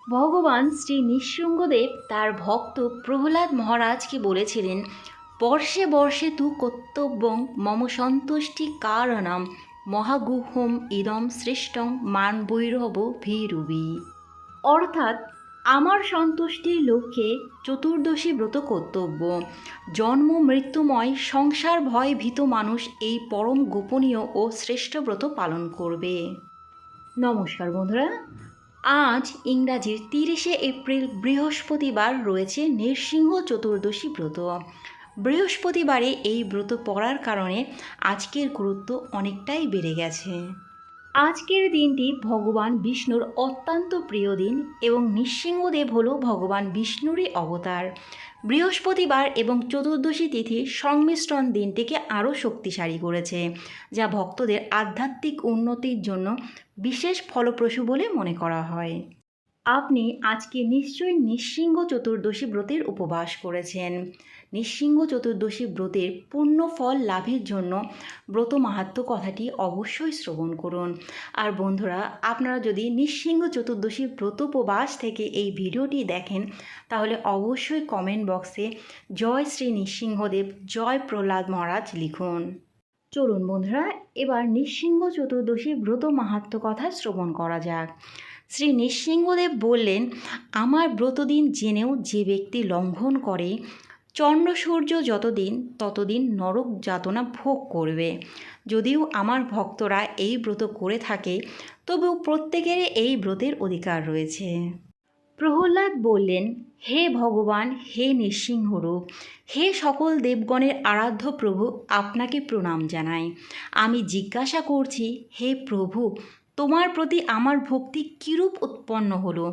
ভগবান শ্রী নৃসিংহদেব তার ভক্ত প্রহ্লাদ মহারাজকে বলেছিলেন, বর্ষে বর্ষে তু কর্তব্যং মম সন্তুষ্টি কারণম মহাগুহ্যম ইদম শ্রেষ্ঠং মান বৈরব ভীরুবি। অর্থাৎ আমার সন্তুষ্টির লক্ষ্যে চতুর্দশী ব্রত কর্তব্য। জন্ম মৃত্যুময় সংসার ভয় ভীত মানুষ এই পরম গোপনীয় ও শ্রেষ্ঠ ব্রত পালন করবে। নমস্কার বন্ধুরা, আজ ইংরাজির 30শে এপ্রিল বৃহস্পতিবার রয়েছে নৃসিংহ চতুর্দশী ব্রত। বৃহস্পতিবারে এই ব্রত পড়ার কারণে আজকের গুরুত্ব অনেকটাই বেড়ে গেছে। আজকের দিনটি ভগবান বিষ্ণুর অত্যন্ত প্রিয় দিন এবং নৃসিংহদেব হল ভগবান বিষ্ণুরই অবতার। বৃহস্পতিবার এবং চতুর্দশী তিথির সংমিশ্রণ দিনটিকে আরও শক্তিশালী করেছে, যা ভক্তদের আধ্যাত্মিক উন্নতির জন্য বিশেষ ফলপ্রসূ বলে মনে করা হয়। আপনি আজকে নিশ্চয়ই নৃসিংহ চতুর্দশী ব্রতের উপবাস করেছেন। নৃসিংহ চতুর্দশী ব্রতের পূর্ণ ফল লাভের জন্য ব্রত মাহাত্ম্য কথাটি অবশ্যই শ্রবণ করুন। আর বন্ধুরা, আপনারা যদি নৃসিংহ চতুর্দশী ব্রত উপবাস থেকে এই ভিডিওটি দেখেন, তাহলে অবশ্যই কমেন্ট বক্সে জয় শ্রী নৃসিংহদেব, জয় প্রহ্লাদ মহারাজ লিখুন। চলুন বন্ধুরা, এবার নৃসিংহ চতুর্দশী ব্রত মাহাত্ম্য কথা শ্রবণ করা যাক। শ্রী নৃসিংহদেব বললেন, আমার ব্রতদিন জেনেও যে ব্যক্তি লঙ্ঘন করে, চন্দ্র সূর্য যতদিন ততদিন নরক যাতনা ভোগ করবে। যদিও আমার ভক্তরা এই ব্রত করে থাকে, তবুও প্রত্যেকেরই এই ব্রতের অধিকার রয়েছে। প্রহ্লাদ বললেন, হে ভগবান, হে নৃসিংহরূপ, হে সকল দেবগণের আরাধ্য প্রভু, আপনাকে প্রণাম জানাই। আমি জিজ্ঞাসা করছি, হে প্রভু, তোমার প্রতি আমার ভক্তি কিরূপ উৎপন্ন হলো,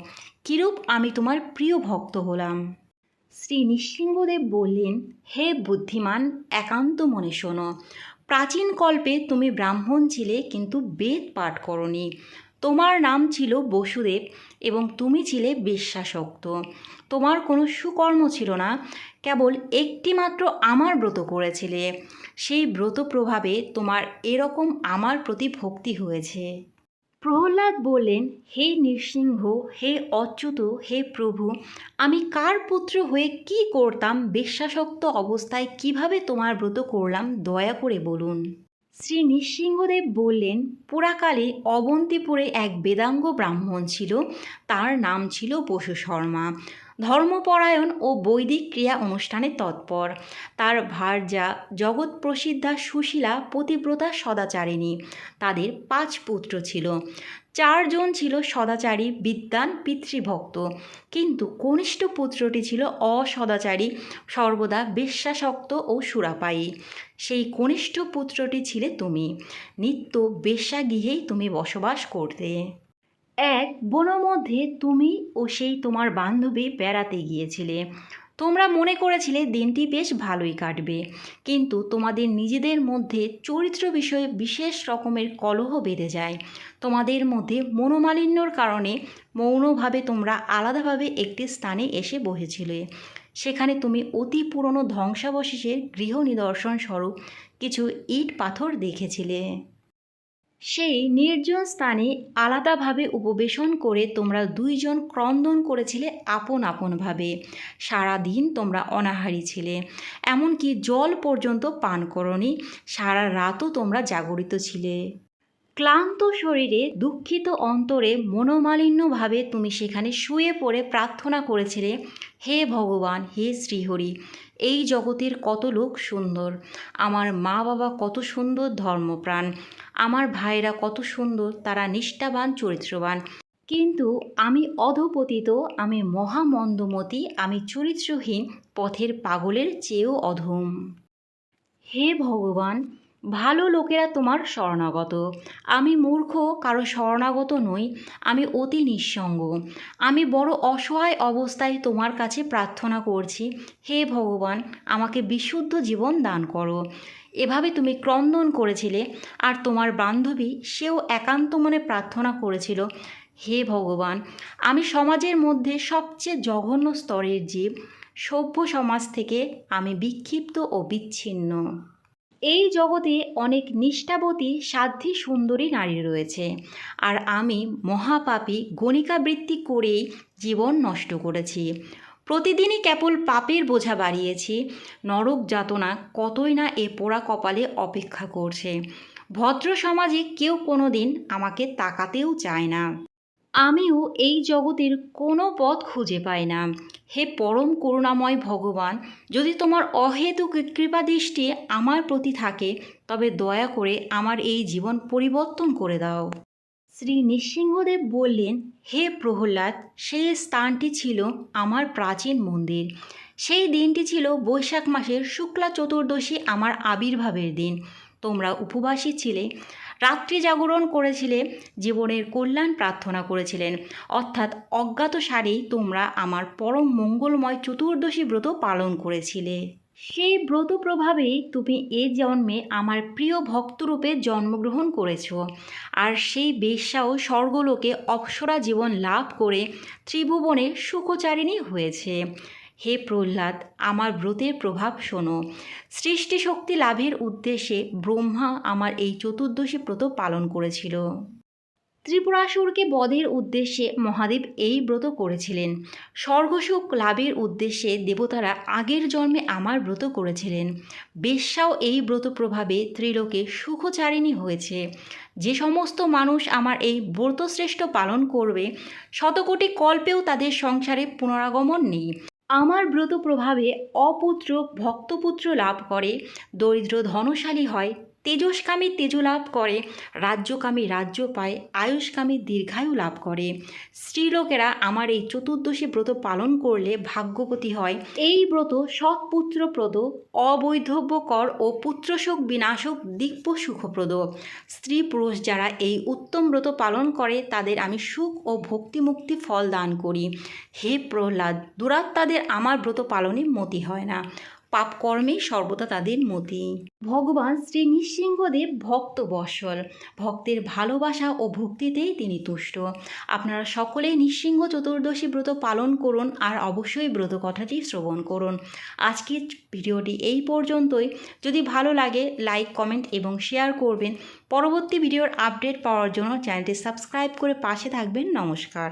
কিরূপ আমি তোমার প্রিয় ভক্ত হলাম। শ্রী নৃসিংহদেব বললেন, হে বুদ্ধিমান, একান্ত মনে শোনো। প্রাচীন কল্পে তুমি ব্রাহ্মণ ছিলে, কিন্তু বেদ পাঠ করনি। তোমার নাম ছিল বসুদেব এবং তুমি ছিলে বেশ্যাসক্ত। তোমার কোনো সুকর্ম ছিল না, কেবল একটিমাত্র আমার ব্রত করেছিলে। সেই ব্রত প্রভাবে তোমার এরকম আমার প্রতি ভক্তি হয়েছে। প্রহ্লাদ বললেন, হে নৃসিংহ, হে অচ্যুত, হে প্রভু, আমি কার পুত্র হয়ে কি করতাম, বেশ্যাসক্ত অবস্থায় কিভাবে তোমার ব্রত করলাম, দয়া করে বলুন। শ্রী নৃসিংহদেব বললেন, পুরাকালে অবন্তিপুরে এক বেদাঙ্গ ব্রাহ্মণ ছিল। তার নাম ছিল বসু শর্মা। ধর্মপরায়ণ ও বৈদিক ক্রিয়া অনুষ্ঠানে তৎপর। তার ভার্যা জগৎ প্রসিদ্ধা সুশীলা পতিব্রতা সদাচারিণী। তাদের 5 পুত্র ছিল। 4 জন ছিল সদাচারী বিদ্বান পিতৃভক্ত, কিন্তু কনিষ্ঠ পুত্রটি ছিল অসদাচারী, সর্বদা বেশ্যাসক্ত ও সুরাপায়ী। সেই কনিষ্ঠ পুত্রটি ছিলে তুমি। নিত্য বেশ্যাগৃহেই তুমি বসবাস করতে। এক বনের মধ্যে তুমি ও সেই তোমার বান্ধবী বেড়াতে গিয়েছিলে। তোমরা মনে করেছিলে দিনটি বেশ ভালোই কাটবে, কিন্তু তোমাদের নিজেদের মধ্যে চরিত্র বিষয়ে বিশেষ রকমের কলহ বেঁধে যায়। তোমাদের মধ্যে মনোমালিন্যর কারণে মৌনভাবে তোমরা আলাদাভাবে একটি স্থানে এসে বসেছিলে। সেখানে তুমি অতি পুরনো ধ্বংসাবশেষের গৃহ নিদর্শন স্বরূপ কিছু ইট পাথর দেখেছিলে। সেই নির্জন স্থানে আলাদাভাবে উপবেশন করে তোমরা 2 জন ক্রন্দন করেছিলে আপন আপনভাবে। সারাদিন তোমরা অনাহারী ছিলে, এমনকি জল পর্যন্ত পান করনি। সারা রাতও তোমরা জাগরিত ছিলে। ক্লান্ত শরীরে দুঃখিত অন্তরে মনোমালিন্যভাবে তুমি সেখানে শুয়ে পড়ে প্রার্থনা করেছিলে, হে ভগবান, হে শ্রীহরি, এই জগতের কত লোক সুন্দর, আমার মা বাবা কত সুন্দর ধর্মপ্রাণ, আমার ভাইরা কত সুন্দর, তারা নিষ্ঠাবান চরিত্রবান, কিন্তু আমি অধপতিত, আমি মহামন্দমতি, আমি চরিত্রহীন পথের পাগলের চেয়েও অধম। হে ভগবান, ভালো লোকেরা তোমার শরণাগত, আমি মূর্খ, কারো শরণাগত নই। আমি অতি নিঃসঙ্গ, আমি বড় অসহায় অবস্থায় তোমার কাছে প্রার্থনা করছি, হে ভগবান, আমাকে বিশুদ্ধ জীবন দান করো। এভাবে তুমি ক্রন্দন করেছিলে। আর তোমার বান্ধবী, সেও একান্ত মনে প্রার্থনা করেছিল, হে ভগবান, আমি সমাজের মধ্যে সবচেয়ে জঘন্য স্তরের জীব, সভ্য সমাজ থেকে আমি বিক্ষিপ্ত ও বিচ্ছিন্ন। এই জগতে অনেক নিষ্ঠাবতী সাধ্বী সুন্দরী নারী রয়েছে, আর আমি মহাপাপী গণিকাবৃত্তি করেই জীবন নষ্ট করেছি। প্রতিদিনই কেবল পাপের বোঝা বাড়িয়েছি। নরক যাতনা কতই না এ পোড়া কপালে অপেক্ষা করছে। ভদ্র সমাজে কেউ কোনো দিন আমাকে তাকাতেও চায় না। আমিও এই জগতের কোনো পথ খুঁজে পাই না। হে পরম করুণাময় ভগবান, যদি তোমার অহেতুক কৃপাদৃষ্টি আমার প্রতি থাকে, তবে দয়া করে আমার এই জীবন পরিবর্তন করে দাও। শ্রী নৃসিংহদেব বললেন, হে প্রহ্লাদ, সেই স্থানটি ছিল আমার প্রাচীন মন্দির। সেই দিনটি ছিল বৈশাখ মাসের শুক্লা চতুর্দশী, আমার আবির্ভাবের দিন। তোমরা উপবাসী ছিলে, রাত্রি জাগরণ করেছিলে, জীবনের কল্যাণ প্রার্থনা করেছিলেন, অর্থাৎ অজ্ঞাতসারেই তোমরা আমার পরম মঙ্গলময় চতুর্দশী ব্রত পালন করেছিলে। সেই ব্রত প্রভাবেই তুমি এ জন্মে আমার প্রিয় ভক্তরূপে জন্মগ্রহণ করেছ, আর সেই বেশ্যাও স্বর্গলোকে অপ্সরা জীবন লাভ করে ত্রিভুবনে সুখচারিণী হয়েছে। হে প্রহ্লাদ, আমার ব্রতের প্রভাব শোনো। সৃষ্টি শক্তি লাভের উদ্দেশ্যে ব্রহ্মা আমার এই চতুর্দশী ব্রত পালন করেছিল। ত্রিপুরাসুরকে বধের উদ্দেশ্যে মহাদেব এই ব্রত করেছিলেন। স্বর্গসুখ লাভের উদ্দেশ্যে দেবতারা আগের জন্মে আমার ব্রত করেছিলেন। বেশ্যাও এই ব্রত প্রভাবে ত্রিলোকে সুখচারিণী হয়েছে। যে সমস্ত মানুষ আমার এই ব্রতশ্রেষ্ঠ পালন করবে, শতকোটি কল্পেও তাদের সংসারে পুনরাগমন নেই। আমার ব্রত প্রভাবে অপুত্র ভক্তপুত্র লাভ করে, দরিদ্র ধনশালী হয়, তেজস্কামী তেজ লাভ করে, রাজ্যকামী রাজ্য পায়, আয়ুষ্কামী দীর্ঘায়ু লাভ করে। স্ত্রীলোকেরা আমার এই চতুর্দশী ব্রত পালন করলে ভাগ্যবতী হয়। এই ব্রত সৎপুত্রপ্রদ, অবৈধব্যকর ও পুত্রশোক বিনাশক দিব্য সুখপ্রদ। স্ত্রী পুরুষ যারা এই উত্তম ব্রত পালন করে, তাদের আমি সুখ ও ভক্তিমুক্তি ফল দান করি। হে প্রহ্লাদ, দুরাত্মাদের আমার ব্রত পালনে মতি হয় না, পাপ কর্মেই সর্বদা তাদের মতি। ভগবান শ্রী নৃসিংহদেব ভক্ত বৎসল, ভক্তের ভালোবাসা ও ভক্তিতেই তিনি তুষ্ট। আপনারা সকলেই নৃসিংহ চতুর্দশী ব্রত পালন করুন, আর অবশ্যই ব্রত কথাটি শ্রবণ করুন। আজকের ভিডিওটি এই পর্যন্তই। যদি ভালো লাগে লাইক, কমেন্ট এবং শেয়ার করবেন। পরবর্তী ভিডিওর আপডেট পাওয়ার জন্য চ্যানেলটি সাবস্ক্রাইব করে পাশে থাকবেন। নমস্কার।